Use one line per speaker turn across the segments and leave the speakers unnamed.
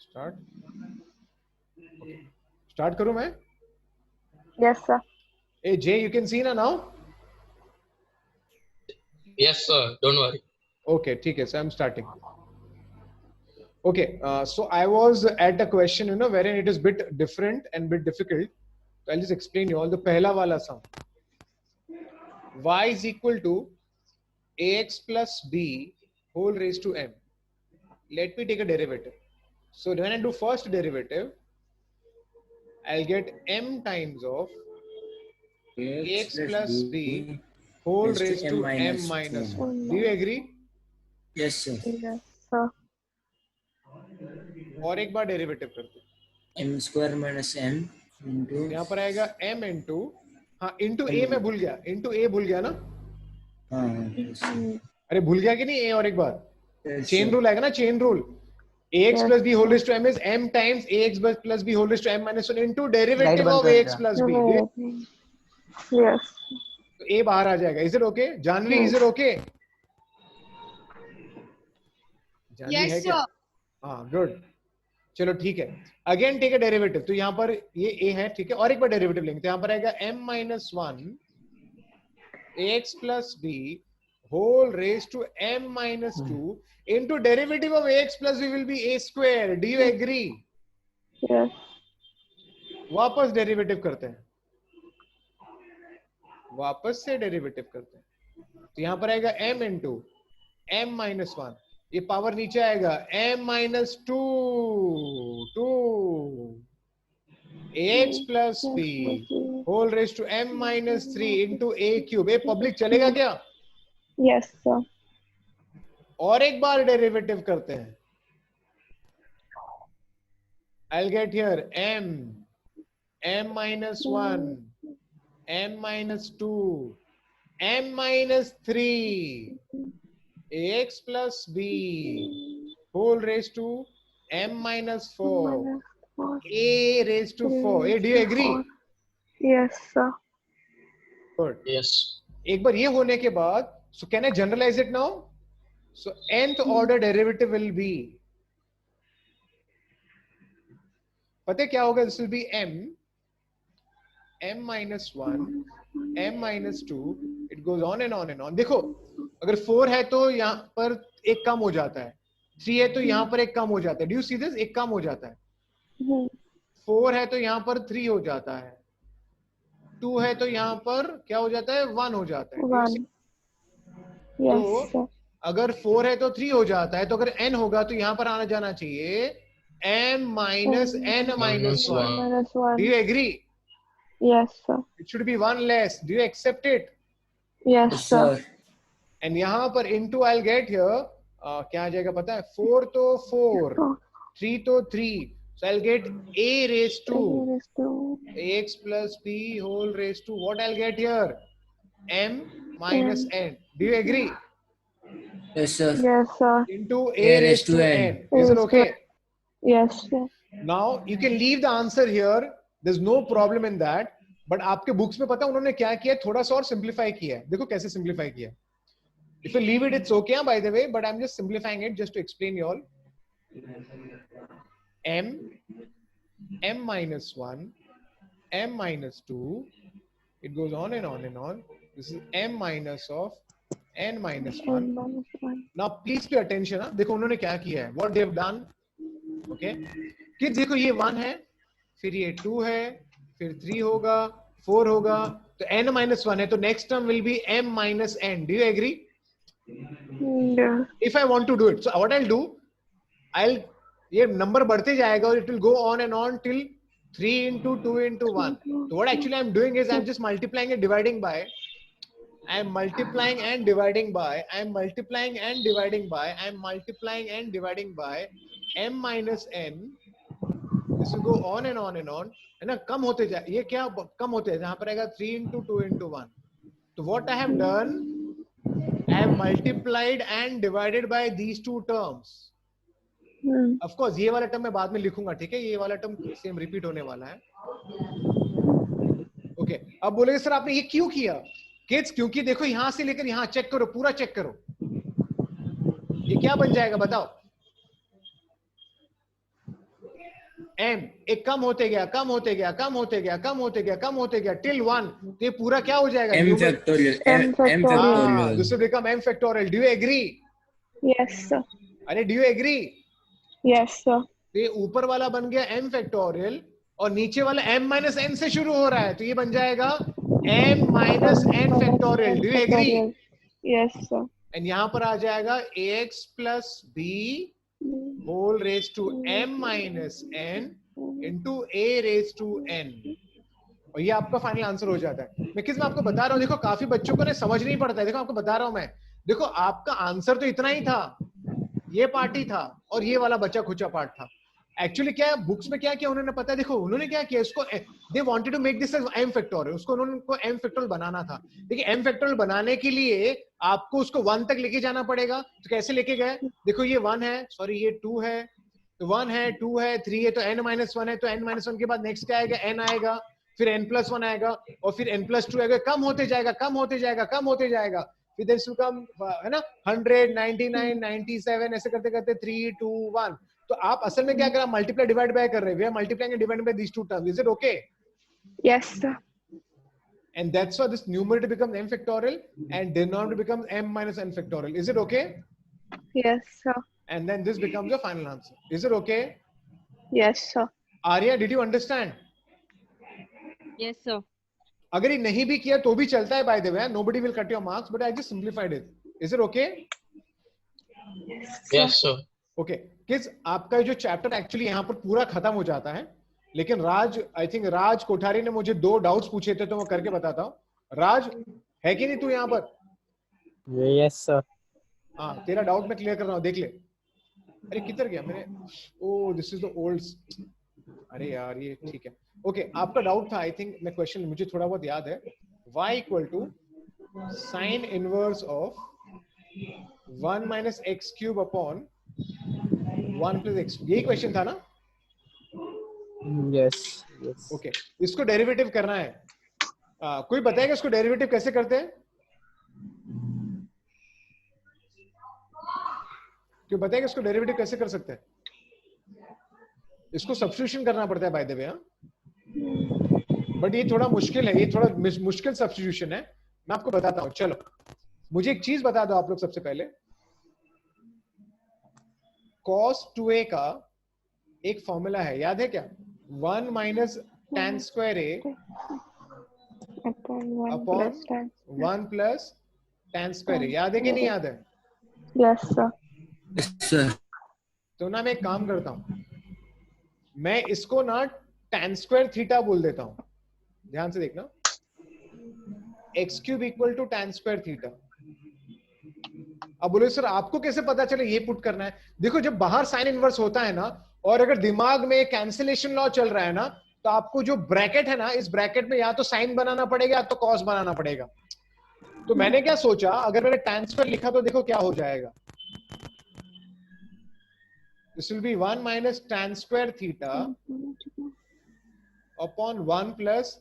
Start start करूं मैं?
Yes, sir.
Hey Jay, you can see now?
Yes, sir. Don't worry.
Okay, ठीक है. So I'm starting. Okay, so I was at a question, wherein it is bit different and bit difficult. So I'll just explain you all. The पहला वाला sum. Y is equal to ax plus b whole raised to m. Let me take a derivative. So when I do first derivative, I'll get m times of ax plus b whole raised to m minus 1. Do you agree?
Yes, sir.
Yes, sir.
और एक बार derivative करते हैं.
m square minus n into
यहाँ पर आएगा m into, हाँ into a मैं भूल गया, इंटू a भूल गया ना.
हाँ yes, sir.
अरे भूल गया कि नहीं a? और एक बार
Yes,
चेन
sir.
रूल आएगा ना, chain rule. ax
Yes,
plus b whole
sir.
raised to m is m times ax plus b whole raised to m minus 1 into derivative
Right
of
बंद
ax plus b.
Yes.
तो a बाहर आ जाएगा. Is it okay Janvi?
Yes.
Is it okay? Janvi है
Yes,
क्या?
sir.
हाँ good. चलो ठीक है. Again take a derivative. तो यहाँ पर ये a है, ठीक है. और एक बार डेरिवेटिव लेंगे. तो यहाँ पर आएगा m minus 1 ax plus b whole raised to m minus 2 into derivative of ax plus b will be a square. Do you agree?
Yes.
वापस डेरिवेटिव करते हैं. वापस से डेरिवेटिव करते हैं. तो यहाँ पर आएगा m इंटू m minus 1. ये पावर नीचे आएगा m minus 2 ax plus b whole raised to m minus 3 into a cube. ये पब्लिक चलेगा क्या?
Yes, sir.
और एक बार डेरिवेटिव करते हैं. I'll get here m minus 1 m minus 2 m minus 3 ax plus b whole raised to m minus 4 a raised to 4. Do you agree?
Yes, sir.
Good.
Yes.
एक बार ये होने के बाद, so can I generalize it now? So nth order derivative will be, पता है क्या होगा? This will be m minus 1 m minus 2. It goes on and on and on. देखो अगर 4 है तो यहाँ पर एक कम हो जाता है, 3 है तो यहाँ पर एक कम हो जाता है. Do you see this? एक कम हो जाता है. 4 है तो यहाँ पर 3 हो जाता है, 2 है तो यहाँ पर क्या हो जाता है? 1 हो जाता है. Do you see?
Yes,
तो
sir.
अगर 4 है तो 3 हो जाता है. तो अगर n होगा तो यहाँ पर आना जाना चाहिए m minus n minus 1.
Minus 1.
Do you agree?
Yes, sir.
It should be 1 less. Do you accept it?
Yes,
Yes,
sir.
sir.
And यहाँ पर into I'll get here क्या आ जाएगा पता है? 4 तो 4, 3 तो 3. So I'll get a raised to ax plus b whole raised to what I'll get here? m minus n. Do you agree?
Yes, sir.
Yes, sir.
Into a raised to n. Is it okay?
Yes, sir.
Now you can leave the answer here. There's no problem in that. But आपके books में पता है उन्होंने क्या किया? थोड़ा सा और सिंप्लीफाई किया है. देखो कैसे सिंप्लीफाई किया है. If you leave it, it's okay, by the way. But I'm just simplifying it just to explain you all. m minus 1, m minus 2. It goes on and on and on. This is m minus of n minus 1. Now please pay attention. हाँ? देखो उन्होंने क्या किया है. What they have done. Okay. Kids देखो ये 1 है, फिर ये 2 है, फिर 3 होगा, 4 होगा. तो n minus 1 है, तो next term will be m minus n. Do you agree?
Yeah.
If I want to do it, so what I'll do, ये number बढ़ते जाएगा और it will go on and on till 3 into 2 into 1. So what actually I'm doing is I'm just multiplying and dividing by. I'm multiplying and dividing by. I'm multiplying and dividing by. I'm multiplying and dividing by m minus n. This will go on and on and on. है ना? कम होते जाए. ये क्या कम होते हैं? यहाँ पर आएगा 3 into 2 into 1. So what I have done, I have multiplied and divided by these two terms. Of course, ये वाला टर्म मैं बाद में लिखूंगा, ठीक है? ये वाला टर्म सेम रिपीट होने वाला है. ओके. अब बोलेगे सर आपने ये क्यों किया? किड्स क्योंकि देखो यहां से लेकर यहां चेक करो, पूरा चेक करो. ये क्या बन जाएगा बताओ? m एक कम होते गया कम होते गया कम होते गया कम होते गया कम होते गया till 1, तो ये पूरा क्या हो जाएगा?
M factorial.
M
M
factorial.
This will become m factorial. Do you agree?
Yes, sir.
अरे do you agree?
Yes, sir.
तो ये ऊपर वाला बन गया m factorial और नीचे वाला m minus n से शुरू हो रहा है, तो ये बन जाएगा m minus n factorial. Do you agree?
Yes, sir.
And यहाँ पर आ जाएगा ax plus b whole raised to m minus n into a raised to n. और ये आपका फाइनल आंसर हो जाता है. मैं किस में आपको बता रहा हूँ, देखो काफी बच्चों को ना समझ नहीं पड़ता है. देखो आपको बता रहा हूँ मैं, देखो आपका आंसर तो इतना ही था, ये पार्ट ही था और ये वाला बचा खुचा पार्ट था. एक्चुअली क्या है बुक्स में क्या किया उन्होंने पता है, देखो उन्होंने क्या किया, इसको they wanted to make this as m factorial, उसको उन्होंने m फैक्टोरियल बनाना था. देखिए m फैक्टोरियल बनाने के लिए आपको उसको 1 तक लेके जाना पड़ेगा. तो कैसे लेके गए, देखो ये 1 है, सॉरी ये 2 है, तो 1 है 2 है 3 है, तो n-1 है, तो n-1 के बाद नेक्स्ट क्या आएगा, n आएगा, फिर n+1 आएगा और फिर n+2 आएगा. कम होते जाएगा कम होते जाएगा कम होते जाएगा, फिर देयर विल कम है ना 100 99 97 ऐसे करते करते 3 2 1. तो आप असल में क्या कर रहे हैं, मल्टीप्लाई डिवाइड बाय कर रहे हैं. We are multiplying and dividing by these two terms. Is it okay?
Yes, sir.
And that's why this numerator becomes m factorial and denominator becomes m minus n factorial. Is it okay?
Yes, sir.
And then this becomes your final answer. Is it okay?
Yes, sir.
Arya, did you understand?
Yes, sir.
अगर ये नहीं भी किया तो भी चलता है, by the way. Nobody will cut your marks, but I just simplified it. Is it okay?
Yes, sir.
Okay. किस आपका जो चैप्टर एक्चुअली यहाँ पर पूरा खत्म हो जाता है, लेकिन राज, आई थिंक राज कोठारी ने मुझे 2 डाउट्स पूछे थे, तो मैं करके बताता हूँ. राज है कि नहीं तू यहाँ पर?
Yes sir.
हाँ, तेरा डाउट मैं क्लियर कर रहा हूँ, देख ले. अरे किधर गया मेरे, ओ दिस इज द ओल्ड, अरे यार ये ठीक है. ओके, आपका डाउट था, आई थिंक मैं क्वेश्चन मुझे थोड़ा बहुत याद है. y equal to sine inverse of 1 minus x cube upon 1 plus x, यही क्वेश्चन था ना?
Yes yes.
ओके, इसको डेरिवेटिव करना है. कोई बताएगा इसको डेरिवेटिव कैसे करते हैं? क्यों बताएगा इसको डेरिवेटिव कैसे कर सकते हैं? इसको सब्स्टिट्यूशन करना पड़ता है बाय द वे. बट ये थोड़ा मुश्किल है, ये थोड़ा मुश्किल सब्स्टिट्यूशन है. मैं आपको बताता हूं. चलो मुझे एक चीज बता दो आप लोग सबसे पहले. cos 2a का एक फॉर्मूला है, याद है क्या? 1 minus tan square a upon 1 plus tan square a. याद है कि नहीं याद है?
Yes, sir.
Yes, sir.
तो ना मैं एक काम करता हूं, मैं इसको ना tan स्क्वायर थीटा बोल देता हूं. ध्यान से देखना, x cube equal to tan square theta. अब बोले सर आपको कैसे पता चले ये पुट करना है? देखो जब बाहर साइन इनवर्स होता है ना, और अगर दिमाग में कैंसिलेशन लॉ चल रहा है ना, तो आपको जो ब्रैकेट है ना, इस ब्रैकेट में या तो साइन बनाना पड़ेगा या तो कॉस बनाना पड़ेगा. तो मैंने क्या सोचा, अगर मैंने tan स्क्वायर लिखा तो देखो क्या हो जाएगा. This will be 1 minus tan square theta upon 1 plus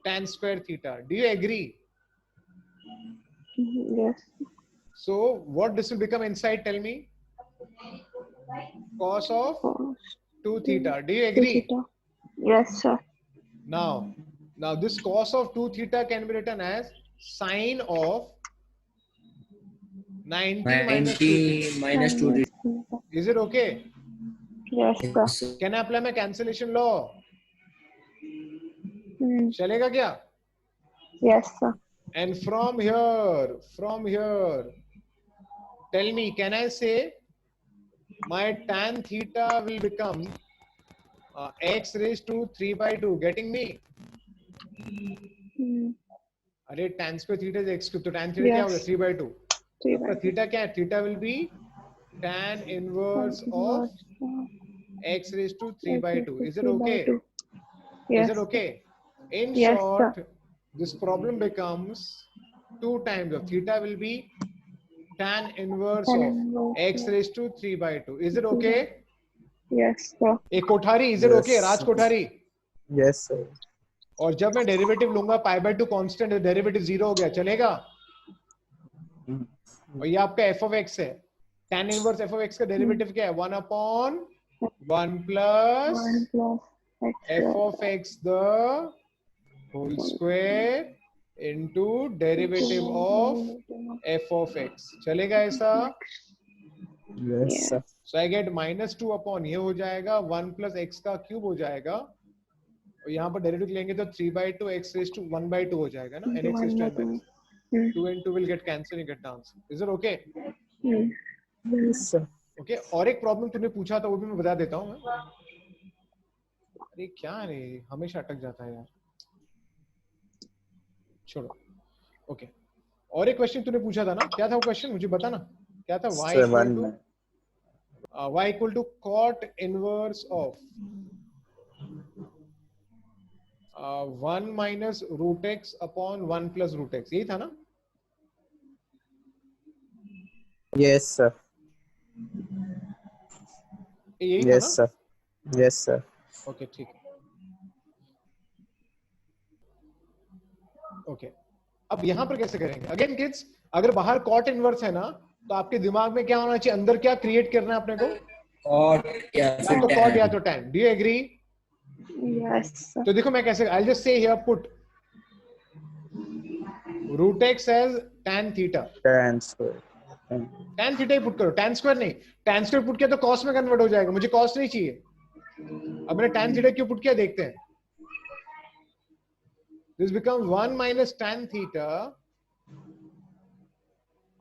tan square theta. Do you agree?
Yes.
So what this will become inside, tell me? Cos of 2 theta. Do you agree?
Yes, sir.
Now this cos of 2 theta can be written as sine of 90 minus 2 theta. Is it okay?
Yes, sir.
Yes, sir.
Can I apply my cancellation law? चलेगा क्या?
Yes, sir.
And from here, tell me, can I say my tan theta will become x raised to 3 by 2? Getting me? अरे tan square theta is x cube, तो tan theta क्या होगा? 3 by 2.
3
आपका theta क्या है? Theta will be tan inverse of x raised to 3 by 2. Is it okay?
Yes.
Is it okay? In
Yes,
short,
sir.
this problem becomes 2 times of theta will be tan inverse
Tan
of
inverse
x raised to 3 by 2. Is it okay?
Yes, sir.
एक Kothari, is it
Yes.
okay? Raj Kothari.
Yes sir.
और जब मैं derivative लूंगा pi by 2 constant, derivative 0 हो गया, चलेगा? और ये आपका f of x है. tan inverse f of x का डेरिवेटिव क्या है? 1 upon 1 plus
1 plus x
f
square
of x the whole square into derivative of f of x. चलेगा ऐसा?
Yes,
Yeah.
sir.
So I get -2 upon ये हो जाएगा 1 plus x का cube हो जाएगा, और यहाँ पर डेरिवेटिव लेंगे तो 3/2 x raised to 1/2 हो जाएगा ना, n x raised to n minus 2 and 2 will get cancelled, you get the answer. Is it okay?
Yes, sir.
Okay. और एक प्रॉब्लम तूने पूछा था वो भी मैं बता देता हूँ मैं. अरे क्या रे, हमेशा अटक जाता है यार, छोड़ो. ओके. और एक क्वेश्चन तूने पूछा था ना, क्या था वो क्वेश्चन, मुझे बता ना क्या था. y equal to cot inverse of 1 minus root x upon 1 plus root x, यही था ना.
Yes, sir.
यही था
Yes,
ना.
sir. Yes, sir.
ओके ठीक है. ओके. अब यहाँ पर कैसे करेंगे अगेन किड्स, अगर बाहर कॉट इनवर्स है ना तो आपके दिमाग में क्या होना चाहिए, अंदर क्या क्रिएट करना है अपने को,
Cot या
या
फिर
तो कॉट या
tan.
तो tan. Do you agree?
Yes, sir.
तो देखो मैं कैसे, I just say here put root x as tan theta.
Tan square.
tan theta ही पुट करो, tan स्क्वायर नहीं. tan स्क्वायर पुट किया तो cos में कन्वर्ट हो जाएगा, मुझे cos नहीं चाहिए. अब मैंने tan थीटा क्यों पुट किया देखते हैं. This becomes 1 minus tan theta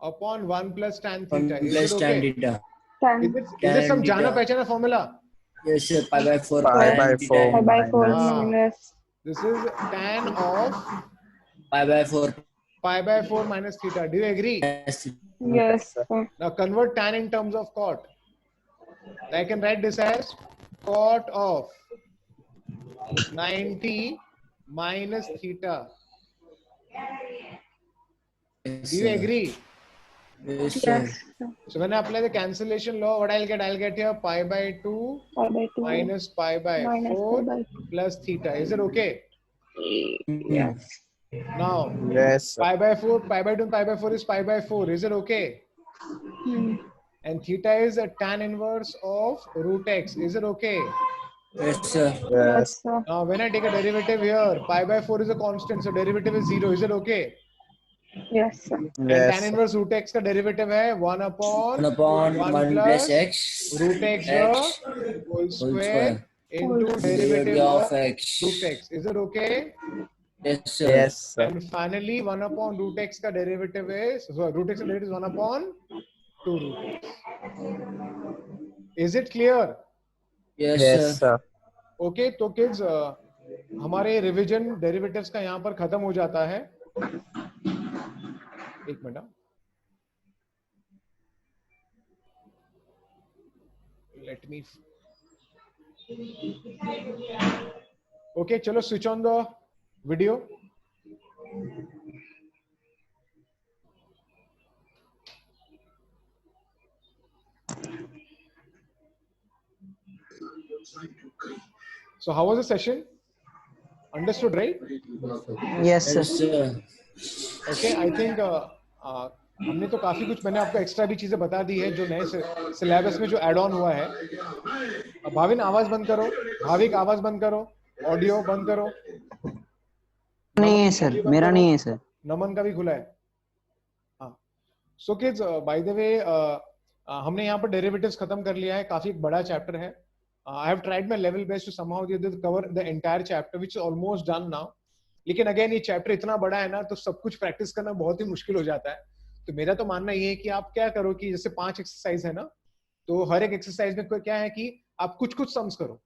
upon 1 plus tan theta. Is
Plus
it
tan
okay?
theta.
Is it
Tan
some जाना
theta.
पहचाना formula?
Yes, sir. Pi by 4
Pi
tan
by
theta
4
Pi by 4
Ah.
minus
This is tan of
pi by 4
pi by 4 minus theta. Do you agree?
plus
yes, sir.
Now convert tan in terms of cot. I can write this as cot of 90 minus theta.
Yes,
Do you
sir.
agree?
Yes, sir.
Yes, sir.
So when I apply the cancellation law, what I'll get here pi by 2
Pi by 2
minus pi by
minus
4
pi by 2.
plus theta. Is it okay?
Yes.
Now
Yes, sir.
pi by 4, pi by 2 and pi by 4 is pi by 4. Is it okay? And theta is a tan inverse of root x. Is it okay?
Yes, sir.
Yes,
Yes.
sir.
Now when I take a derivative here, pi by 4 is a constant, so derivative is 0. Is it okay?
Yes, sir.
And
Yes,
tan
sir.
inverse root x का derivative है 1 upon
1 upon 1 plus x
root x the whole square into derivative of
x.
root x. Is it okay?
Yes, sir.
Yes, sir.
And finally 1 upon root x का derivative is, so root x का derivative is 1 upon 2 root x. Is it clear?
Yes,
Yes,
sir.
sir.
Okay, तो kids हमारे revision derivatives का यहाँ पर खत्म हो जाता है. एक मिनट. Let me. Okay, चलो switch on the video. So how was the session? Understood, right?
Yes, sir.
Yes, sir.
Okay, I think हमने तो काफी कुछ, मैंने आपको एक्स्ट्रा भी चीजें बता दी है जो नए सिलेबस में जो ऐड ऑन हुआ है. भाविन आवाज बंद करो, भाविक आवाज बंद करो, ऑडियो बंद करो.
नहीं है सर, मेरा नहीं है सर.
नमन का भी खुला है. हाँ. So kids, by the way हमने यहाँ पर डेरिवेटिव्स खत्म कर लिया है. काफी एक बड़ा चैप्टर है. I have tried my level best to somehow cover the entire chapter, which is almost done now. लेकिन अगेन ये चैप्टर इतना बड़ा है ना, तो सब कुछ प्रैक्टिस करना बहुत ही मुश्किल हो जाता है. तो मेरा तो मानना ये है कि आप क्या करो कि जैसे 5 एक्सरसाइज है ना, तो हर एक एक्सरसाइज में क्या है कि आप कुछ कुछ सम्स करो,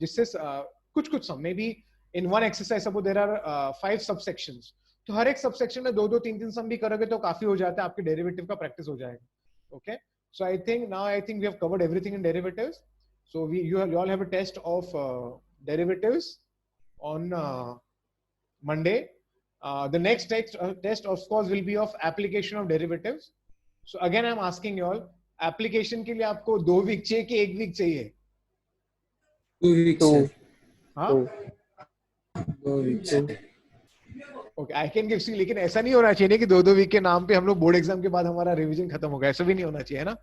जिससे कुछ sum, maybe in one exercise suppose there are 5 subsections, तो हर एक सबसेक्शन में 2-2 3-3 सम भी करोगे तो काफी हो जाता है, आपके डेरिवेटिव का प्रैक्टिस हो जाएगा. Okay, so I think we have covered everything in derivatives. So you all have a test of derivatives on Monday. The next test of course will be of application of derivatives. So again I'm asking you all, application के लिए आपको 2 week चाहिए कि 1 week चाहिए?
2 weeks, sir.
हाँ?
2 weeks.
Okay, I can give you, लेकिन ऐसा नहीं होना चाहिए कि 2-2 वीक के नाम पे हम लोग बोर्ड एग्जाम के बाद हमारा रिवीजन खत्म हो गया, ऐसा भी नहीं होना चाहिए, है ना?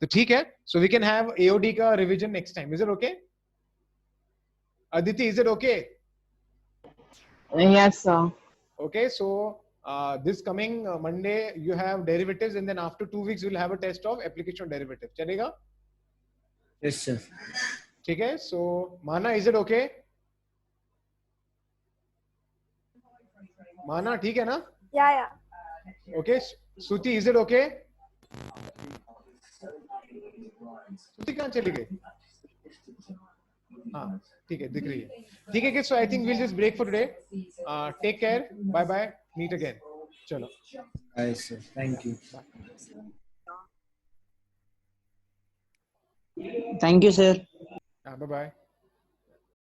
तो ठीक है, so we can have AOD का revision next time. Is it okay? Aditi, is it okay?
Yes, sir.
Okay, so this coming Monday you have derivatives, and then after 2 weeks we'll have a test of application of derivatives. चलेगा?
Yes, sir.
ठीक है, so Mana, is it okay? Mana, ठीक है ना?
Yeah.
Okay, Suti, is it okay? Suti कहाँ चली गई? हाँ, ठीक है, दिख रही है. ठीक है, so I think we'll just break for today. Take care. Bye bye. Meet again. चलो.
Bye, sir. Thank you.
Thank you, sir.
Bye bye.